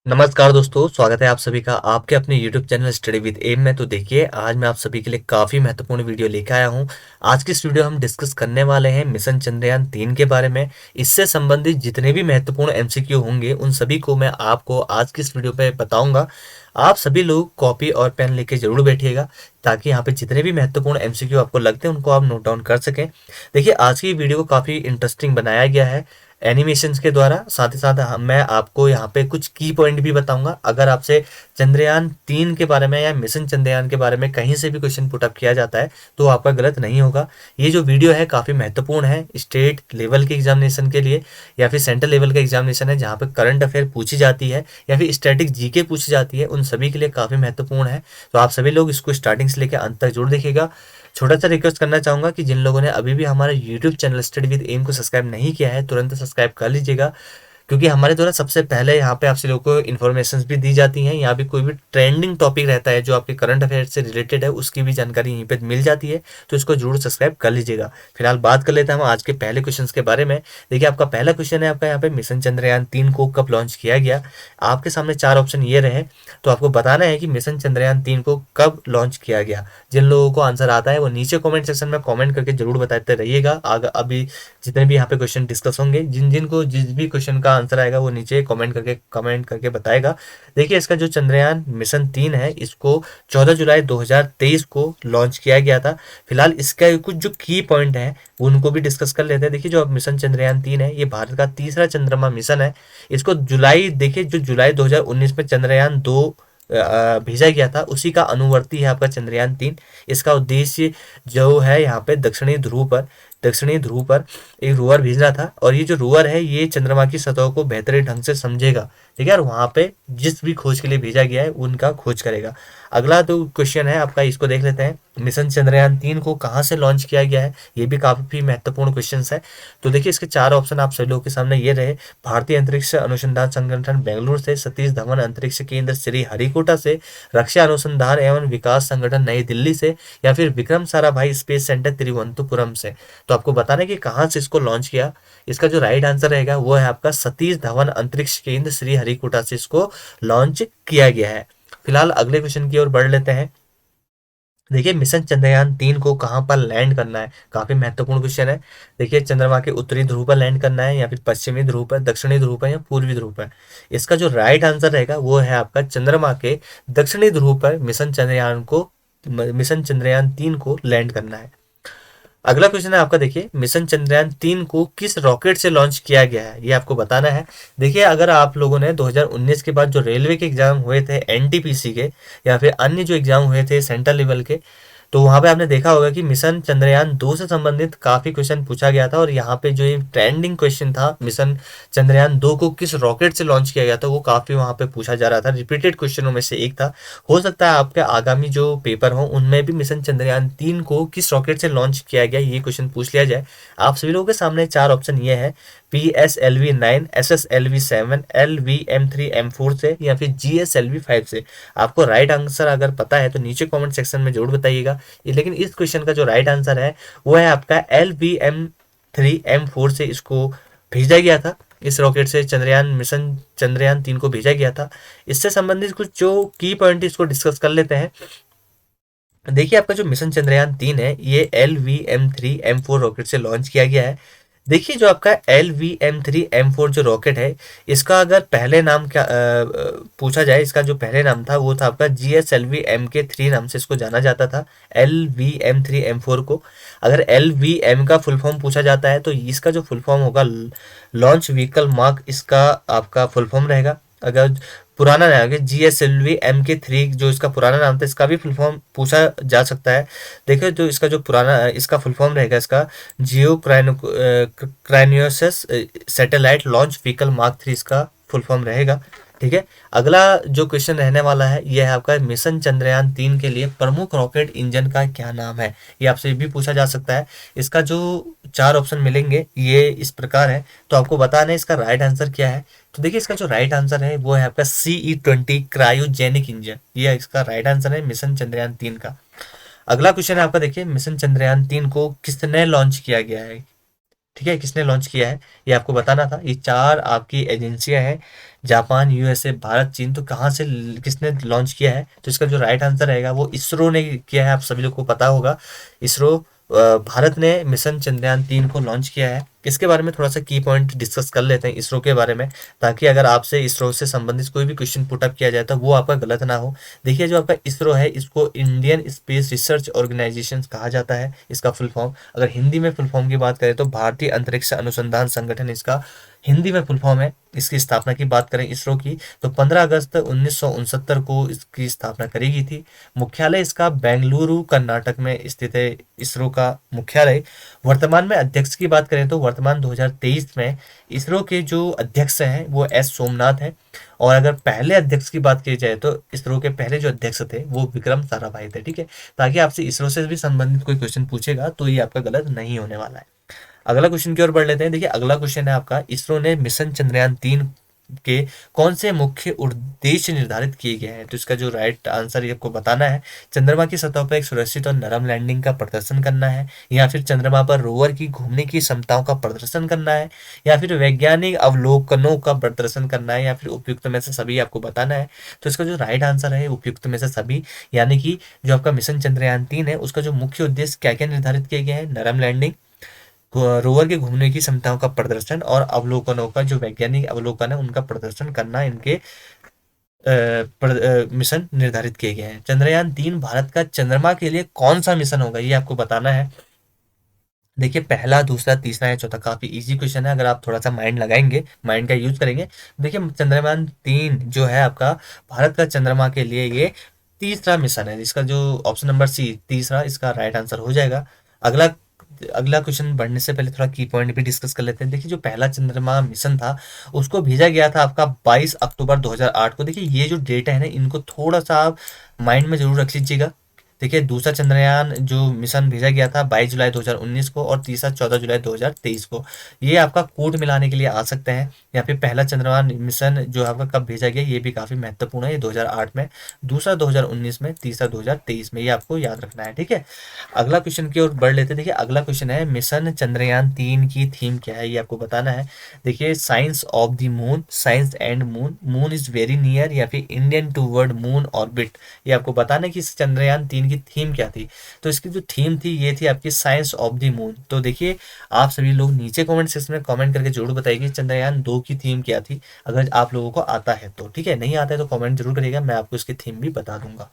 नमस्कार दोस्तों, स्वागत है आप सभी का आपके अपने YouTube channel study with M में। तो देखिए, आज मैं आप सभी के लिए काफ़ी महत्वपूर्ण वीडियो लेकर आया हूं। आज की इस वीडियो हम डिस्कस करने वाले हैं मिशन चंद्रयान 3 के बारे में। इससे संबंधित जितने भी महत्वपूर्ण एमसीक्यू होंगे उन सभी को मैं आपको आज की इस वीडियो पे बताऊंगा। आप सभी लोग कॉपी और पेन लेके जरूर बैठिएगा, ताकि यहाँ पे जितने भी महत्वपूर्ण एमसीक्यू आपको लगते हैं उनको आप नोट डाउन कर सकें। देखिए, आज की वीडियो को काफ़ी इंटरेस्टिंग बनाया गया है एनिमेशंस के द्वारा। साथ ही साथ मैं आपको यहाँ पे कुछ की पॉइंट भी बताऊंगा। अगर आपसे चंद्रयान 3 के बारे में या मिशन चंद्रयान के बारे में कहीं से भी क्वेश्चन पुटअप किया जाता है तो आपका गलत नहीं होगा। ये जो वीडियो है काफ़ी महत्वपूर्ण है स्टेट लेवल के एग्जामिनेशन के लिए, या फिर सेंट्रल लेवल का एग्जामिनेशन है जहाँ पे करंट अफेयर पूछी जाती है या फिर स्टैटिक जीके पूछी जाती है, उन सभी के लिए काफ़ी महत्वपूर्ण है। तो आप सभी लोग इसको स्टार्टिंग से लेकर अंत तक जरूर देखिएगा। छोटा सा रिक्वेस्ट करना चाहूंगा कि जिन लोगों ने अभी भी हमारे YouTube channel study with M को सब्सक्राइब नहीं किया है, तुरंत सब्सक्राइब कर लीजिएगा, क्योंकि हमारे द्वारा सबसे पहले यहाँ पे आपसे लोगों को इन्फॉर्मेशन भी दी जाती हैं। यहाँ पे कोई भी ट्रेंडिंग टॉपिक रहता है जो आपके करंट अफेयर से रिलेटेड है, उसकी भी जानकारी यहीं पे मिल जाती है। तो इसको जरूर सब्सक्राइब कर लीजिएगा। फिलहाल बात कर लेते हैं हम आज के पहले क्वेश्चन के बारे में। देखिए, आपका पहला क्वेश्चन है आपका यहाँ पे मिशन चंद्रयान 3 को कब लॉन्च किया गया। आपके सामने चार ऑप्शन ये रहे, तो आपको बताना है कि मिशन चंद्रयान 3 को कब लॉन्च किया गया। जिन लोगों को आंसर आता है वो नीचे कमेंट सेक्शन में कमेंट करके जरूर बताते रहिएगा। अभी जितने भी यहाँ पे क्वेश्चन डिस्कस होंगे, जिन जिन को जिस भी क्वेश्चन का आंसर आएगा वो नीचे कमेंट करके बताएगा। देखिए, इसका जो चंद्रयान मिशन 3 है इसको 14 जुलाई 2023 को लॉन्च किया गया था। फिलहाल इसका कुछ जो की पॉइंट है उनको भी डिस्कस कर लेते हैं। देखिए, जो मिशन चंद्रयान 3 है ये भारत का तीसरा चंद्रमा मिशन है। इसको जुलाई 2019 में चंद्रयान 2 भेजा गया था, उसी का अनुवर्ती है आपका चंद्रयान 3। इसका उद्देश्य जो है यहाँ पे दक्षिणी ध्रुव पर एक रोवर भेजना था, और ये जो रोवर है ये चंद्रमा की सतह को बेहतर ढंग से समझेगा। ठीक है, और वहां पे जिस भी खोज के लिए भेजा गया है उनका खोज करेगा। अगला तो क्वेश्चन है आपका, इसको देख लेते हैं। मिशन चंद्रयान 3 को कहाँ से लॉन्च किया गया है, ये भी काफी महत्वपूर्ण क्वेश्चन है। तो देखिए, इसके चार ऑप्शन आप सभी लोगों के सामने ये रहे। भारतीय अंतरिक्ष अनुसंधान संगठन बेंगलुरु से, सतीश धवन अंतरिक्ष केंद्र श्री हरिकोटा से, रक्षा अनुसंधान एवं विकास संगठन नई दिल्ली से, या फिर विक्रम साराभाई स्पेस सेंटर तिरुवनंतपुरम से। तो आपको बताना है कि कहाँ से इसको लॉन्च किया। इसका जो राइट आंसर रहेगा वो है आपका सतीश धवन अंतरिक्ष केंद्र श्री हरिकोटा से इसको लॉन्च किया गया है। फिलहाल अगले क्वेश्चन की ओर बढ़ लेते हैं। देखिए, मिशन चंद्रयान 3 को कहाँ पर लैंड करना है, काफी महत्वपूर्ण क्वेश्चन है। देखिए, चंद्रमा के उत्तरी ध्रुव पर लैंड करना है, या फिर पश्चिमी ध्रुव पर, दक्षिणी ध्रुव पर, या पूर्वी ध्रुव पर। इसका जो राइट आंसर रहेगा वो है आपका चंद्रमा के दक्षिणी ध्रुव पर मिशन चंद्रयान 3 को लैंड करना है। अगला क्वेश्चन है आपका, देखिए, मिशन चंद्रयान 3 को किस रॉकेट से लॉन्च किया गया है, ये आपको बताना है। देखिए, अगर आप लोगों ने 2019 के बाद जो रेलवे के एग्जाम हुए थे एनटीपीसी के, या फिर अन्य जो एग्जाम हुए थे सेंट्रल लेवल के, तो वहां पे आपने देखा होगा कि मिशन चंद्रयान 2 से संबंधित काफी क्वेश्चन पूछा गया था। और यहाँ पे जो ये ट्रेंडिंग क्वेश्चन था, मिशन चंद्रयान 2 को किस रॉकेट से लॉन्च किया गया था, वो काफी वहां पे पूछा जा रहा था। रिपीटेड क्वेश्चनों में से एक था। हो सकता है आपके आगामी जो पेपर हो उनमें भी मिशन चंद्रयान 3 को किस रॉकेट से लॉन्च किया गया ये क्वेश्चन पूछ लिया जाए। आप सभी लोगों के सामने चार ऑप्शन ये है, PSLV-9, SSLV-7, LVM-3M4 से, या फिर GSLV-5 से। आपको राइट आंसर अगर पता है तो नीचे कमेंट सेक्शन में जरूर बताइएगा। लेकिन इस क्वेश्चन का जो राइट आंसर है वो है आपका LVM-3M4 से इसको भेजा गया था। इस रॉकेट से मिशन चंद्रयान 3 को भेजा गया था। इससे संबंधित कुछ जो की पॉइंट इसको डिस्कस कर लेते हैं। देखिए, आपका जो मिशन चंद्रयान 3 है ये LVM-3M4 रॉकेट से लॉन्च किया गया है। देखिए, जो आपका LVM-3M4 जो रॉकेट है, इसका अगर पहले नाम क्या पूछा जाए, इसका जो पहले नाम था वो था आपका GSLV-MK3 नाम से इसको जाना जाता था। LVM-3M4 को अगर LVM का फुल फॉर्म पूछा जाता है तो इसका जो फुल फॉर्म होगा लॉन्च व्हीकल मार्क, इसका आपका फुल फॉर्म रहेगा। अगर पुराना नाम है GSLV-MK3 जो इसका पुराना नाम था, इसका भी फुल फॉर्म पूछा जा सकता है। देखिए, जो इसका फुल फॉर्म रहेगा, इसका जियो क्राइनियोसस सैटेलाइट लॉन्च व्हीकल मार्क 3 इसका फुल फॉर्म रहेगा। ठीक है, अगला जो क्वेश्चन रहने वाला है यह है आपका, मिशन चंद्रयान 3 के लिए प्रमुख रॉकेट इंजन का क्या नाम है, ये आपसे भी पूछा जा सकता है। इसका जो चार ऑप्शन मिलेंगे ये इस प्रकार है, तो आपको बताना है इसका राइट आंसर क्या है। तो देखिए, इसका जो राइट आंसर है वो है आपका CE-20 क्रायोजेनिक इंजन, ये इसका राइट आंसर है मिशन चंद्रयान 3 का। अगला क्वेश्चन है आपका, देखिए, मिशन चंद्रयान 3 को किसने लॉन्च किया गया है। ठीक है, किसने लॉन्च किया है ये आपको बताना था। ये 4 आपकी एजेंसियां हैं, जापान, यूएसए, भारत, चीन। तो कहाँ से किसने लॉन्च किया है? तो इसका जो राइट आंसर रहेगा वो इसरो ने किया है। आप सभी लोग को पता होगा, इसरो भारत ने मिशन चंद्रयान 3 को लॉन्च किया है। इसके बारे में थोड़ा सा की पॉइंट डिस्कस कर लेते हैं इसरो के बारे में, ताकि अगर आपसे इसरो से संबंधित कोई भी क्वेश्चन पुटअप किया जाए तो वो आपका गलत ना हो। देखिए, जो आपका इसरो है इसको इंडियन स्पेस रिसर्च ऑर्गेनाइजेशन कहा जाता है, इसका फुल फॉर्म। अगर हिंदी में फुल फॉर्म की बात करें तो भारतीय अंतरिक्ष अनुसंधान संगठन इसका हिंदी में फुल फॉर्म है। इसकी स्थापना की बात करें इसरो की, तो 15 अगस्त 1969 को इसकी स्थापना करी गई थी। मुख्यालय इसका बेंगलुरु कर्नाटक में स्थित है, इसरो का मुख्यालय। वर्तमान में अध्यक्ष की बात करें तो वर्तमान 2023 में इसरो के जो अध्यक्ष हैं वो एस सोमनाथ हैं। और अगर पहले अध्यक्ष की बात की जाए तो इसरो के पहले जो अध्यक्ष थे वो विक्रम साराभाई थे। ठीक है, ताकि आपसे इसरो से भी संबंधित कोई क्वेश्चन पूछेगा तो ये आपका गलत नहीं होने वाला है। अगला क्वेश्चन की ओर बढ़ लेते हैं। देखिए, अगला क्वेश्चन है आपका, इसरो ने मिशन चंद्रयान 3 के कौन से मुख्य उद्देश्य निर्धारित किए गए हैं? तो इसका जो राइट आंसर ये आपको बताना है। चंद्रमा की सतह पर एक सुरक्षित और नरम लैंडिंग का प्रदर्शन करना है, या फिर चंद्रमा पर रोवर की घूमने की क्षमताओं का प्रदर्शन करना है, या फिर वैज्ञानिक अवलोकनों का प्रदर्शन करना है, या फिर उपयुक्त में से सभी आपको बताना है। तो इसका जो राइट आंसर है उपयुक्त में से सभी, यानी कि जो आपका मिशन चंद्रयान 3 है उसका जो मुख्य उद्देश्य क्या क्या निर्धारित किए गए हैं, नरम लैंडिंग, रोवर के घूमने की क्षमताओं का प्रदर्शन और अवलोकनों का जो वैज्ञानिक अवलोकन है उनका प्रदर्शन करना, इनके मिशन निर्धारित किए गए हैं। चंद्रयान 3 भारत का चंद्रमा के लिए कौन सा मिशन होगा ये आपको बताना है। देखिए, पहला, दूसरा, तीसरा या चौथा, काफी इजी क्वेश्चन है अगर आप थोड़ा सा माइंड लगाएंगे, माइंड का यूज करेंगे। देखिए, चंद्रयान 3 जो है आपका भारत का चंद्रमा के लिए ये तीसरा मिशन है, इसका जो ऑप्शन नंबर सी, तीसरा, इसका राइट आंसर हो जाएगा। अगला अगला क्वेश्चन बढ़ने से पहले थोड़ा की पॉइंट भी डिस्कस कर लेते हैं। देखिए, जो पहला चंद्रमा मिशन था उसको भेजा गया था आपका 22 अक्टूबर 2008 को। देखिए, ये जो डेट है ना इनको थोड़ा सा आप माइंड में जरूर रख लीजिएगा। देखिए, दूसरा चंद्रयान जो मिशन भेजा गया था 22 जुलाई 2019 को, और तीसरा 14 जुलाई 2023 को। ये आपका कोड मिलाने के लिए आ सकते हैं। या फिर पहला चंद्रयान मिशन जो आपका कब भेजा गया ये भी काफी महत्वपूर्ण है, ये 2008 में, दूसरा 2019 में, तीसरा 2023 में, ये आपको याद रखना है। ठीक है, अगला क्वेश्चन की ओर बढ़ लेते हैं। देखिए, अगला क्वेश्चन है, मिशन चंद्रयान 3 की थीम क्या है ये आपको बताना है। देखिए, science of the moon, science and moon, moon is very near, या फिर इंडियन टूवर्ड मून ऑर्बिट, ये आपको बताना है कि इस चंद्रयान 3 की थीम क्या थी। तो इसकी जो थीम थी ये थी आपकी साइंस ऑफ द मून। तो देखिए, आप सभी लोग नीचे कमेंट सेक्शन में कमेंट करके जरूर बताइए कि चंद्रयान 2 की थीम क्या थी, अगर आप लोगों को आता है तो। ठीक है, नहीं आता है तो कमेंट जरूर करिएगा, मैं आपको इसकी थीम भी बता दूंगा।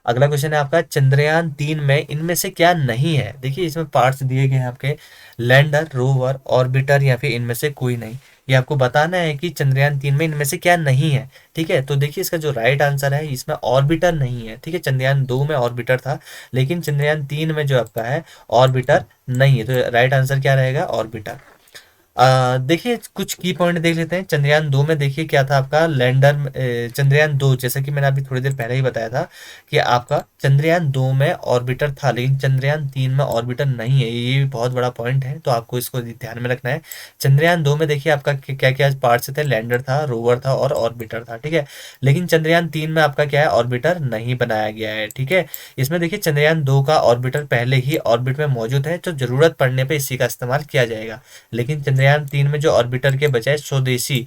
अगला क्वेश्चन है आपका, चंद्रयान 3 में इनमें से क्या नहीं है? देखिए, इसमें पार्ट्स दिए गए हैं आपके, लैंडर, रोवर, ऑर्बिटर, या फिर इनमें से कोई नहीं। ये आपको बताना है कि चंद्रयान 3 में इनमें से क्या नहीं है। ठीक है, तो देखिए, इसका जो राइट आंसर है इसमें ऑर्बिटर नहीं है। ठीक है, चंद्रयान 2 में ऑर्बिटर था, लेकिन चंद्रयान 3 में जो आपका है ऑर्बिटर नहीं है। तो राइट आंसर क्या रहेगा? ऑर्बिटर। देखिए, कुछ की पॉइंट देख लेते हैं। चंद्रयान 2 में देखिए क्या था आपका, लैंडर। चंद्रयान 2 जैसा कि मैंने अभी थोड़ी देर पहले ही बताया था कि आपका चंद्रयान 2 में ऑर्बिटर था, लेकिन चंद्रयान 3 में ऑर्बिटर नहीं है। ये भी बहुत बड़ा पॉइंट है, तो आपको इसको ध्यान में रखना है। चंद्रयान 2 में देखिए आपका क्या क्या पार्ट्स थे, लैंडर था, रोवर था और ऑर्बिटर था। ठीक है, लेकिन चंद्रयान 3 में आपका क्या है, ऑर्बिटर नहीं बनाया गया है। ठीक है, इसमें देखिए चंद्रयान 2 का ऑर्बिटर पहले ही ऑर्बिट में मौजूद है, तो जरूरत पड़ने पर इसी का इस्तेमाल किया जाएगा। लेकिन चंद्रयान 3 में जो ऑर्बिटर के बजाय स्वदेशी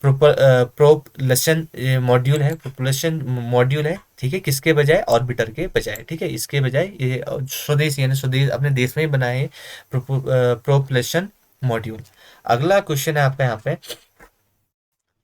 प्रोपल्शन मॉड्यूल है, प्रोपल्शन मॉड्यूल है। ठीक है, किसके बजाय? ऑर्बिटर के बजाय। ठीक है, इसके बजाय ये स्वदेशी यानी स्वदेश अपने देश में ही बनाए प्रोपल्शन मॉड्यूल। अगला क्वेश्चन है आपका यहाँ पे,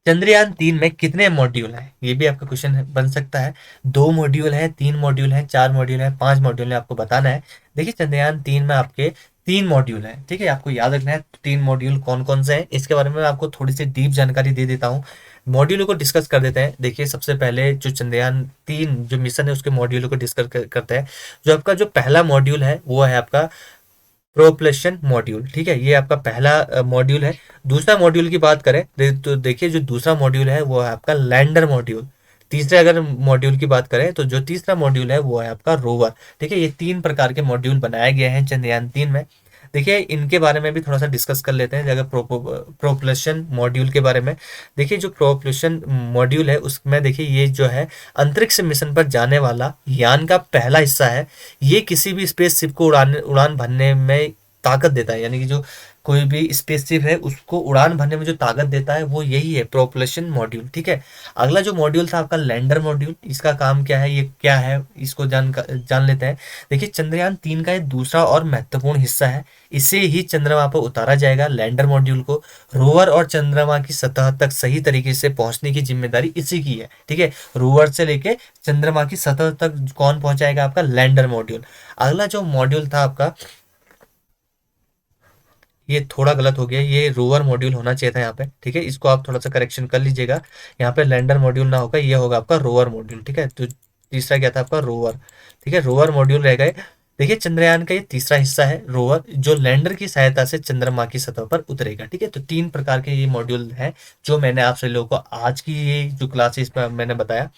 चंद्रयान 3 में कितने मॉड्यूल हैं? ये भी आपका क्वेश्चन बन सकता है। 2 मॉड्यूल है, 3 मॉड्यूल है, 4 मॉड्यूल है, 5 मॉड्यूल है, आपको बताना है। देखिए, चंद्रयान 3 में आपके 3 मॉड्यूल हैं। ठीक है, आपको याद रखना है 3 मॉड्यूल कौन कौन से हैं, इसके बारे में मैं आपको थोड़ी सी डीप जानकारी दे देता हूँ। मॉड्यूलों को डिस्कस कर देते हैं। देखिए, सबसे पहले जो चंद्रयान 3 जो मिशन है उसके मॉड्यूलों को डिस्कस करते हैं। जो आपका जो पहला मॉड्यूल है वो है आपका प्रोपल्शन मॉड्यूल। ठीक है, ये आपका पहला मॉड्यूल है। दूसरा मॉड्यूल की बात करें तो देखिए, जो दूसरा मॉड्यूल है वो है आपका लैंडर मॉड्यूल। तीसरे अगर मॉड्यूल की बात करें तो जो तीसरा मॉड्यूल है वो है आपका रोवर। ठीक है, ये 3 प्रकार के मॉड्यूल बनाए गए हैं चंद्रयान 3 में। देखिए, इनके बारे में भी थोड़ा सा डिस्कस कर लेते हैं। जगह प्रोपल्शन मॉड्यूल के बारे में, देखिए जो प्रोपल्शन मॉड्यूल है उसमें देखिए ये जो है अंतरिक्ष मिशन पर जाने वाला यान का पहला हिस्सा है। ये किसी भी स्पेसशिप को उड़ान भरने में ताकत देता है, यानी कि जो कोई भी स्पेसशिप है उसको उड़ान भरने में जो ताकत देता है वो यही है, प्रोपल्शन मॉड्यूल। ठीक है, अगला जो मॉड्यूल था आपका लैंडर मॉड्यूल, इसका काम क्या है, ये क्या है, इसको जान लेते हैं। देखिए चंद्रयान 3 का ये दूसरा और महत्वपूर्ण हिस्सा है, इसे ही चंद्रमा पर उतारा जाएगा लैंडर मॉड्यूल को। रोवर और चंद्रमा की सतह तक सही तरीके से पहुंचने की जिम्मेदारी इसी की है। ठीक है, रोवर से लेके चंद्रमा की सतह तक कौन पहुंचाएगा, आपका लैंडर मॉड्यूल। अगला जो मॉड्यूल था आपका, ये थोड़ा गलत हो गया, ये रोवर मॉड्यूल होना चाहिए था यहाँ पे। ठीक है, इसको आप थोड़ा सा करेक्शन कर लीजिएगा, यहाँ पे लैंडर मॉड्यूल ना होगा, ये होगा आपका रोवर मॉड्यूल। ठीक है, तो तीसरा क्या था आपका, रोवर। ठीक है, रोवर मॉड्यूल रह गए। देखिए चंद्रयान का ये तीसरा हिस्सा है रोवर, जो लैंडर की सहायता से चंद्रमा की सतह पर उतरेगा। ठीक है, तो 3 प्रकार के ये मॉड्यूल हैं जो मैंने आप सभी लोगों को आज की ये जो क्लास है इसमें मैंने बताया।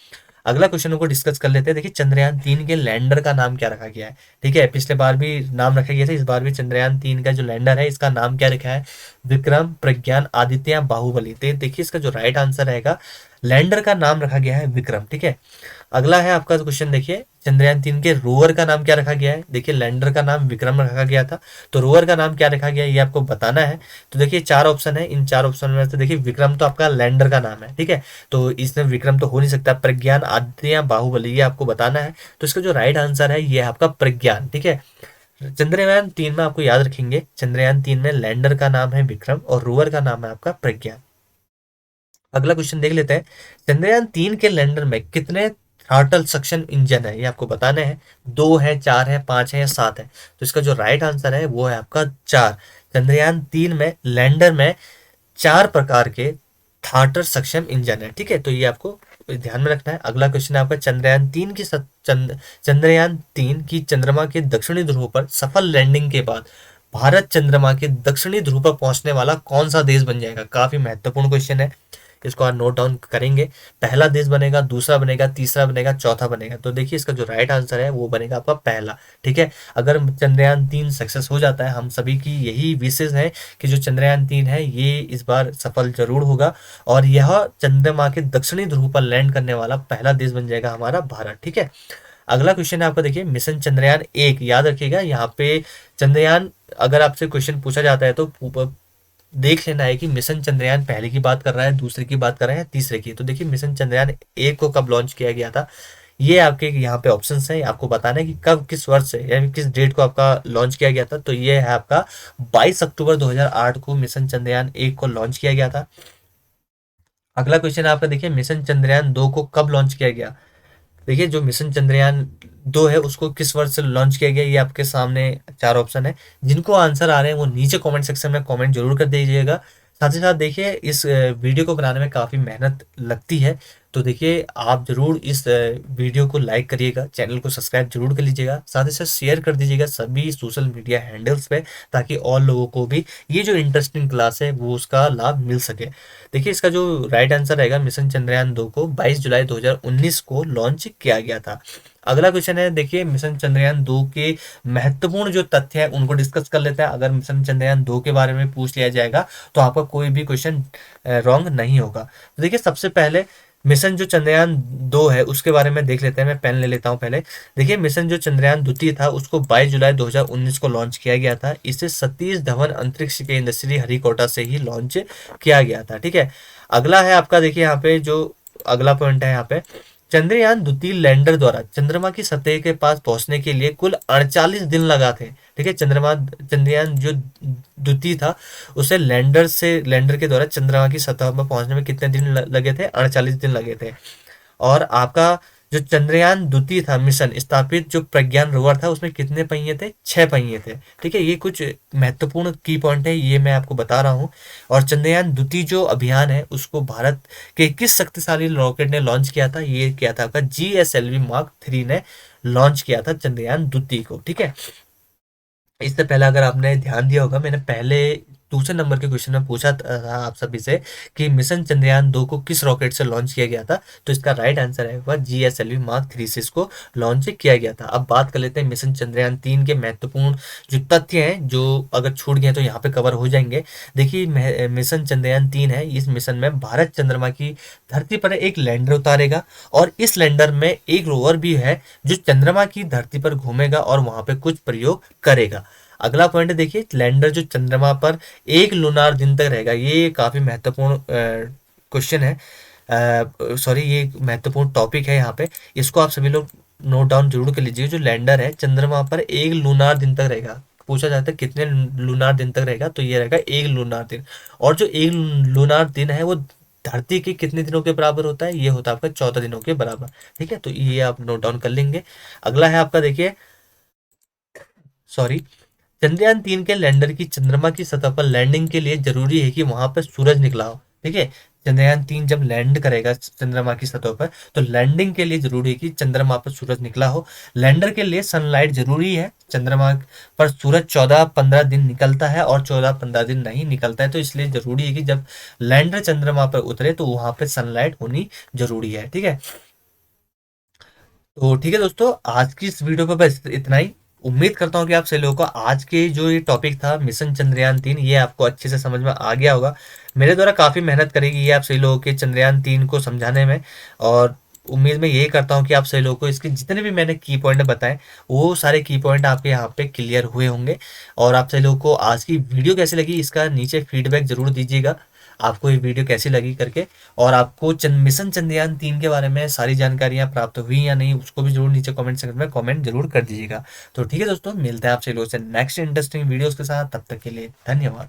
अगला क्वेश्चन को डिस्कस कर लेते हैं। देखिए चंद्रयान 3 के लैंडर का नाम क्या रखा गया है। ठीक है, पिछले बार भी नाम रखा गया था, इस बार भी चंद्रयान 3 का जो लैंडर है इसका नाम क्या रखा है, विक्रम, प्रज्ञान, आदित्य या बाहुबली। तो देखिए इसका जो राइट आंसर रहेगा, लैंडर का नाम रखा गया है विक्रम। ठीक है, अगला है आपका क्वेश्चन, देखिए चंद्रयान 3 के रोवर का नाम क्या रखा गया है। देखिए लैंडर का नाम विक्रम रखा गया था, तो रोवर का नाम क्या रखा गया है ये आपको बताना है। तो देखिए 4 ऑप्शन है, इन 4 ऑप्शन में से देखिए विक्रम तो आपका लैंडर का नाम है। ठीक है, तो इसमें विक्रम तो हो नहीं सकता, प्रज्ञान, आदित्य या बाहुबली ये आपको बताना है। तो इसका जो राइट आंसर है ये है आपका प्रज्ञान। ठीक है, चंद्रयान 3 में आपको याद रखेंगे, चंद्रयान 3 में लैंडर का नाम है विक्रम और रोवर का नाम है आपका प्रज्ञान। अगला क्वेश्चन देख लेते हैं, चंद्रयान 3 के लैंडर में कितने थ्रॉटल सक्शन इंजन है ये आपको बताने हैं। 2 है, 4 है, 5 है या 7 है। तो इसका जो राइट आंसर है वो है आपका 4। चंद्रयान 3 में लैंडर में 4 प्रकार के थ्रॉटल सक्शन इंजन है। ठीक है, तो ये आपको ध्यान में रखना है। अगला क्वेश्चन है आपका, चंद्रयान 3 की चंद्रमा के दक्षिणी ध्रुव पर सफल लैंडिंग के बाद भारत चंद्रमा के दक्षिणी ध्रुव पर पहुंचने वाला कौन सा देश बन जाएगा। काफी महत्वपूर्ण क्वेश्चन है, इसको आप नोट डाउन करेंगे। पहला देश बनेगा, दूसरा बनेगा, तीसरा बनेगा, चौथा बनेगा। तो देखिए इसका जो राइट आंसर है वो बनेगा आपका पहला। ठीक है, अगर चंद्रयान 3 सक्सेस हो जाता है, हम सभी की यही विशेष है कि जो चंद्रयान 3 है ये इस बार सफल जरूर होगा और यह चंद्रमा के दक्षिणी ध्रुव पर लैंड करने वाला पहला देश बन जाएगा हमारा भारत। ठीक है, अगला क्वेश्चन है आपका, देखिए मिशन चंद्रयान 1, याद रखिएगा यहाँ पे चंद्रयान, अगर आपसे क्वेश्चन पूछा जाता है तो देख लेना है कि मिशन चंद्रयान पहले की बात कर रहा है, दूसरे की बात कर रहा है, तीसरे की। तो देखिए मिशन चंद्रयान 1 को कब लॉन्च किया गया था, ये आपके यहाँ पे ऑप्शंस हैं, आपको बताना है कि कब, किस वर्ष से, यानी किस डेट को आपका लॉन्च किया गया था। तो ये है आपका 22 अक्टूबर 2008 को मिशन चंद्रयान 1 को लॉन्च किया गया था। अगला क्वेश्चन आपका, देखिए मिशन चंद्रयान 2 को कब लॉन्च किया गया। देखिए जो मिशन चंद्रयान 2 है उसको किस वर्ष से लॉन्च किया गया, ये आपके सामने 4 ऑप्शन है। जिनको आंसर आ रहे हैं वो नीचे कमेंट सेक्शन में कमेंट जरूर कर दीजिएगा। साथ ही साथ देखिए इस वीडियो को बनाने में काफ़ी मेहनत लगती है, तो देखिए आप जरूर इस वीडियो को लाइक करिएगा, चैनल को सब्सक्राइब जरूर कर लीजिएगा, साथ ही साथ शेयर कर दीजिएगा सभी सोशल मीडिया हैंडल्स पे, ताकि और लोगों को भी ये जो इंटरेस्टिंग क्लास है वो उसका लाभ मिल सके। देखिए इसका जो राइट आंसर रहेगा, मिशन चंद्रयान 2 को 22 जुलाई 2019 को लॉन्च किया गया था। अगला क्वेश्चन है, देखिए मिशन चंद्रयान 2 के महत्वपूर्ण जो तथ्य है उनको डिस्कस कर लेते हैं। अगर मिशन चंद्रयान 2 के बारे में पूछ लिया जाएगा तो आपका कोई भी क्वेश्चन रॉन्ग नहीं होगा। तो देखिए सबसे पहले मिशन जो चंद्रयान 2 है उसके बारे में देख लेते हैं, मैं पेन ले लेता हूं पहले। देखिए मिशन जो चंद्रयान द्वितीय था उसको 22 जुलाई 2019 को लॉन्च किया गया था। इसे सतीश धवन अंतरिक्ष केंद्र श्री हरिकोटा से ही लॉन्च किया गया था। ठीक है, अगला है आपका, देखिए यहाँ पे जो अगला पॉइंट है यहाँ पे, चंद्रयान द्वितीय लैंडर द्वारा चंद्रमा की सतह के पास पहुंचने के लिए कुल 48 दिन लगा थे। ठीक है, चंद्रयान जो द्वितीय था उसे लैंडर के द्वारा चंद्रमा की सतह पर पहुंचने में कितने दिन लगे थे, 48 दिन लगे थे। और आपका जो चंद्रयान द्वितीय था मिशन स्थापित जो प्रज्ञान रोवर था उसमें कितने पहिए थे, 6 पहिए थे। ठीक है, ये कुछ महत्वपूर्ण की पॉइंट है, ये मैं आपको बता रहा हूँ। और चंद्रयान द्वितीय जो अभियान है उसको भारत के किस शक्तिशाली रॉकेट ने लॉन्च किया था, ये किया था आपका GSLV Mark 3 ने लॉन्च किया था चंद्रयान द्वितीय को। ठीक है, इससे पहले अगर आपने ध्यान दिया होगा, मैंने पहले दूसरे नंबर के क्वेश्चन में पूछा था आप सभी से कि मिशन चंद्रयान 2 को किस रॉकेट से लॉन्च किया गया था। तो इसका राइट आंसर है वह GSLV Mark 3 से इसको लॉन्च किया गया था। अब बात कर लेते हैं मिशन चंद्रयान 3 के महत्वपूर्ण जो तथ्य हैं, जो अगर छूट गए तो यहाँ पे कवर हो जाएंगे। देखिए मिशन चंद्रयान 3 है, इस मिशन में भारत चंद्रमा की धरती पर एक लैंडर उतारेगा और इस लैंडर में एक रोवर भी है जो चंद्रमा की धरती पर घूमेगा और वहां पे कुछ प्रयोग करेगा। अगला पॉइंट देखिए, लैंडर जो चंद्रमा पर एक लूनार दिन तक रहेगा, ये काफी महत्वपूर्ण क्वेश्चन है, सॉरी ये महत्वपूर्ण टॉपिक है यहाँ पे। इसको आप सभी लोग नोट डाउन जरूर कर लीजिए। जो लैंडर है चंद्रमा पर एक लूनार दिन तक रहेगा, पूछा जाता है कितने लूनार दिन तक रहेगा, तो ये रहेगा एक लूनार दिन। और जो एक लूनार दिन है वो धरती के कितने दिनों के बराबर होता है, ये होता है आपका 14 दिनों के बराबर। ठीक है, तो ये आप नोट डाउन कर लेंगे। अगला है आपका देखिए, सॉरी, चंद्रयान 3 के लैंडर की चंद्रमा की सतह पर लैंडिंग के लिए जरूरी है कि वहां पर सूरज निकला हो। ठीक है, चंद्रयान 3 जब लैंड करेगा चंद्रमा की सतह पर, तो लैंडिंग के लिए जरूरी है कि चंद्रमा पर सूरज निकला हो। लैंडर के लिए सनलाइट जरूरी है। चंद्रमा पर सूरज 14-15 दिन निकलता है और 14-15 दिन नहीं निकलता है, तो इसलिए जरूरी है कि जब लैंडर चंद्रमा पर उतरे तो वहां पर सनलाइट होनी जरूरी है। ठीक है, तो ठीक है दोस्तों, आज की इस वीडियो पर बस इतना ही। उम्मीद करता हूँ कि आप सभी लोगों को आज के जो ये टॉपिक था मिशन चंद्रयान 3, ये आपको अच्छे से समझ में आ गया होगा। मेरे द्वारा काफी मेहनत करेगी ये आप सभी लोगों के चंद्रयान 3 को समझाने में, और उम्मीद मैं यही करता हूँ कि आप सभी लोगों को इसके जितने भी मैंने की पॉइंट बताए वो सारे की पॉइंट आपके यहाँ पे क्लियर हुए होंगे। और आप सभी लोगों को आज की वीडियो कैसी लगी इसका नीचे फीडबैक जरूर दीजिएगा, आपको ये वीडियो कैसी लगी करके। और आपको मिशन चंद्रयान 3 के बारे में सारी जानकारियां प्राप्त हुई या नहीं, उसको भी जरूर नीचे कमेंट सेक्शन में कमेंट जरूर कर दीजिएगा। तो ठीक है दोस्तों, मिलते हैं आपसे लोगों से नेक्स्ट इंटरेस्टिंग वीडियोस के साथ, तब तक के लिए धन्यवाद।